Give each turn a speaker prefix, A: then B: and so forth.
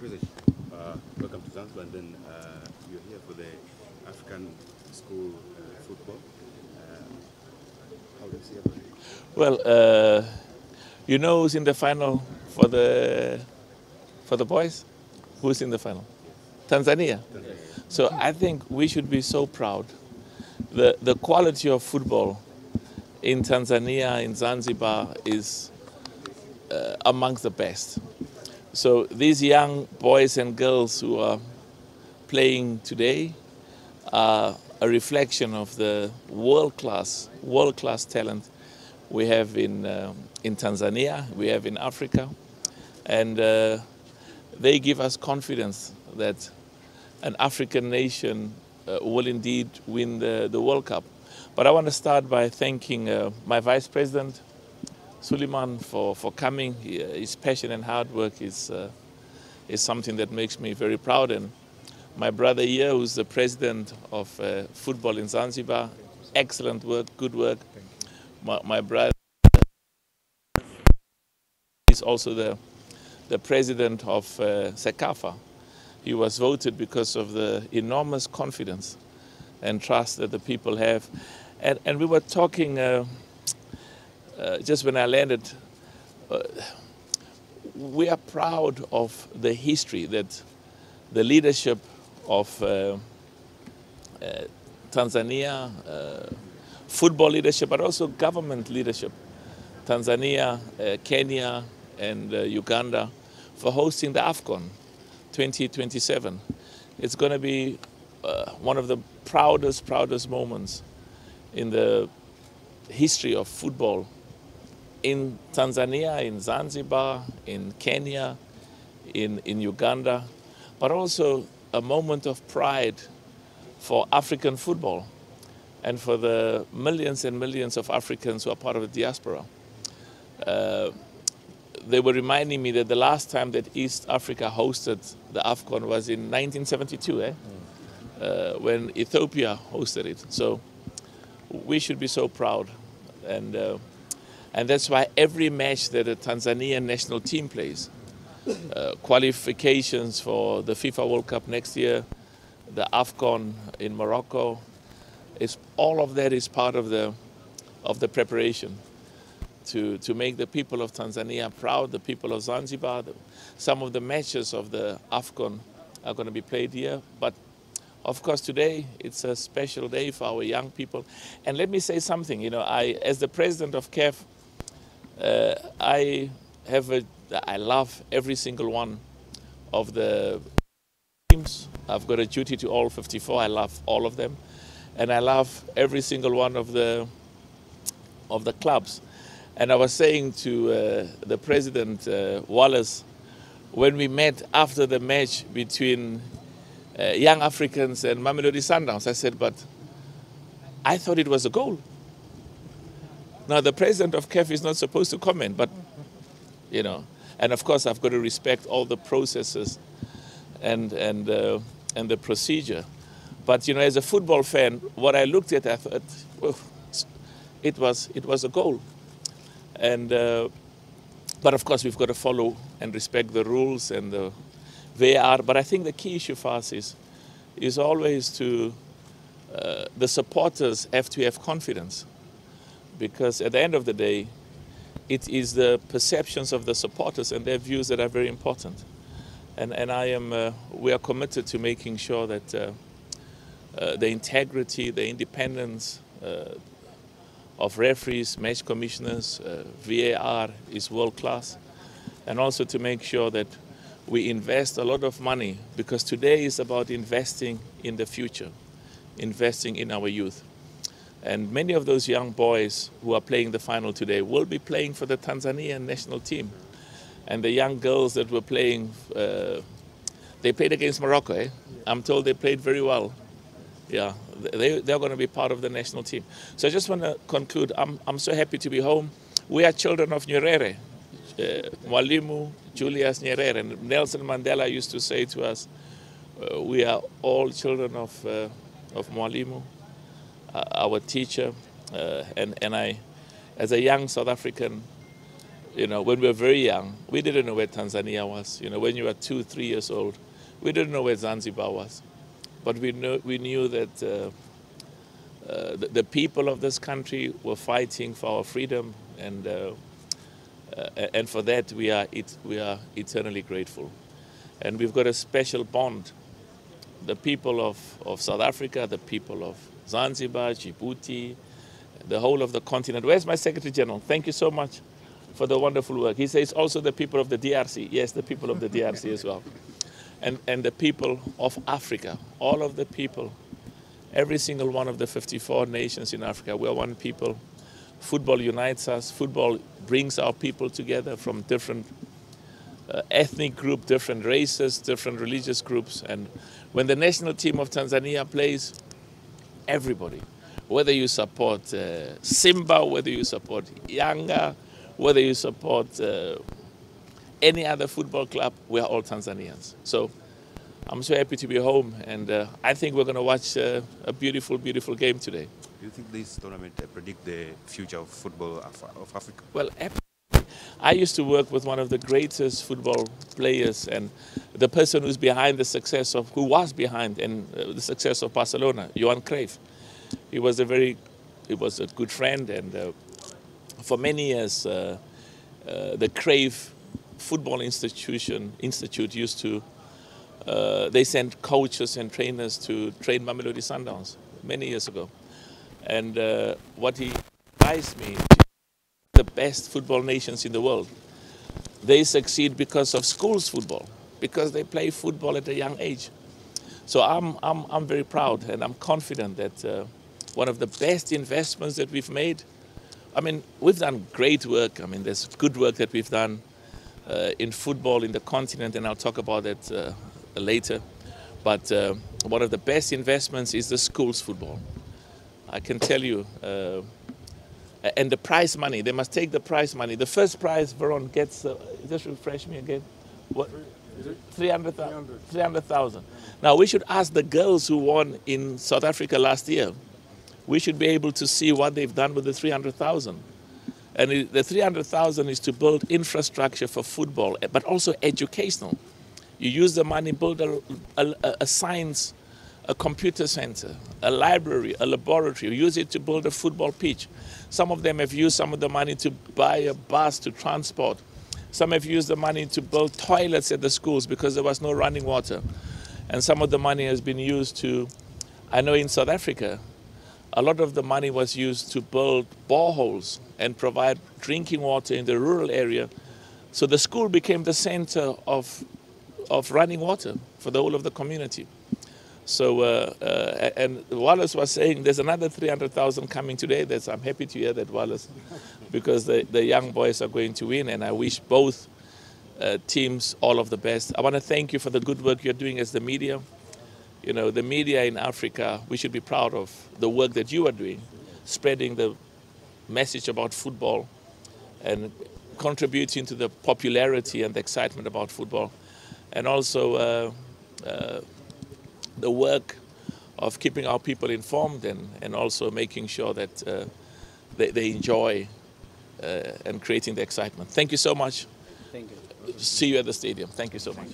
A: President, welcome to Zanzibar, and then you're here for the African school football. How do you see about it?
B: Well, you know who's in the final for the boys? Who's in the final? Tanzania. So I think we should be so proud. The quality of football in Tanzania, in Zanzibar, is amongst the best. So these young boys and girls who are playing today are a reflection of the world-class talent we have in Tanzania, we have in Africa, and they give us confidence that an African nation will indeed win the World Cup. But I want to start by thanking my Vice President, Suleiman, for coming. His passion and hard work is something that makes me very proud. And my brother here, who's the president of football in Zanzibar, excellent work, good work. My brother is also the president of Sakata. He was voted because of the enormous confidence and trust that the people have. And we were talking just when I landed, we are proud of the history that the leadership of Tanzania, football leadership, but also government leadership, Tanzania, Kenya, and Uganda, for hosting the AFCON 2027. It's going to be one of the proudest moments in the history of football in Tanzania, in Zanzibar, in Kenya, in Uganda, but also a moment of pride for African football and for the millions and millions of Africans who are part of the diaspora. They were reminding me that the last time that East Africa hosted the AFCON was in 1972, when Ethiopia hosted it. So we should be so proud. And that's why every match that the Tanzanian national team plays, qualifications for the FIFA World Cup next year, the AFCON in Morocco, all of that is part of the preparation to make the people of Tanzania proud, the people of Zanzibar. Some of the matches of the AFCON are going to be played here. But of course, today it's a special day for our young people. And let me say something. You know, as the president of CAF, I love every single one of the teams. I've got a duty to all 54. I love all of them, and I love every single one of the clubs. And I was saying to the president, Wallace, when we met after the match between Young Africans and Mamelodi Sundowns, I said, but I thought it was a goal. Now, the president of CAF is not supposed to comment, but, you know, and of course I've got to respect all the processes and the procedure. But, you know, as a football fan, what I looked at, I thought, well, it was a goal. And but of course we've got to follow and respect the rules and the VAR. But I think the key issue for us is always to the supporters have to have confidence, because at the end of the day, it is the perceptions of the supporters and their views that are very important. And we are committed to making sure that the integrity, the independence of referees, match commissioners, VAR is world class, and also to make sure that we invest a lot of money, because today is about investing in the future, investing in our youth. And many of those young boys who are playing the final today will be playing for the Tanzanian national team. And the young girls that were playing, they played against Morocco, eh? I'm told they played very well. Yeah, they're going to be part of the national team. So I just want to conclude. I'm so happy to be home. We are children of Nyerere, Mwalimu Julius Nyerere. And Nelson Mandela used to say to us, we are all children of Mwalimu, our teacher. And I, as a young South African, You know, when we were very young, we didn't know where Tanzania was. You know, when you were 2, 3 years old, we didn't know where Zanzibar was. But we knew that the people of this country were fighting for our freedom, and for that we are eternally grateful. And we've got a special bond. The people of South Africa, the people of Zanzibar, Djibouti, the whole of the continent. Where's my Secretary General? Thank you so much for the wonderful work. He says also the people of the DRC. Yes, the people of the DRC as well. And the people of Africa, all of the people, every single one of the 54 nations in Africa, we're one people. Football unites us. Football brings our people together from different ethnic groups, different races, different religious groups. And when the national team of Tanzania plays, everybody, whether you support Simba, whether you support Yanga, whether you support any other football club, we are all Tanzanians. So I'm so happy to be home, and I think we're going to watch a beautiful, beautiful game today.
A: Do you think this tournament predict the future of football of Africa?
B: Well, I used to work with one of the greatest football players, and the person who was behind the success of Barcelona, Johan Cruyff. He was a good friend, and for many years, the Cruyff Football Institute used to. They sent coaches and trainers to train Mamelodi Sundowns many years ago, and what he advised me. The best football nations in the world. They succeed because of schools football, because they play football at a young age. So I'm very proud, and I'm confident that one of the best investments that we've made. I mean, we've done great work. I mean, there's good work that we've done in football in the continent, and I'll talk about that later. But one of the best investments is the schools football. I can tell you. And the prize money, they must take the prize money. The first prize, Veron, gets, just refresh me again, what? 300,000. Now, we should ask the girls who won in South Africa last year. We should be able to see what they've done with the 300,000. And the 300,000 is to build infrastructure for football, but also educational. You use the money, build a science, a computer center, a library, a laboratory. You use it to build a football pitch. Some of them have used some of the money to buy a bus to transport. Some have used the money to build toilets at the schools because there was no running water. And some of the money has been used to, I know in South Africa, a lot of the money was used to build boreholes and provide drinking water in the rural area. So the school became the center of running water for the whole of the community. So, and Wallace was saying there's another 300,000 coming today. I'm happy to hear that, Wallace, because the young boys are going to win, and I wish both teams all of the best. I want to thank you for the good work you're doing as the media. You know, the media in Africa, we should be proud of the work that you are doing, spreading the message about football and contributing to the popularity and the excitement about football. And also the work of keeping our people informed and also making sure that they enjoy and creating the excitement. Thank you so much.
C: Thank you.
B: See you at the stadium. Thank you so much.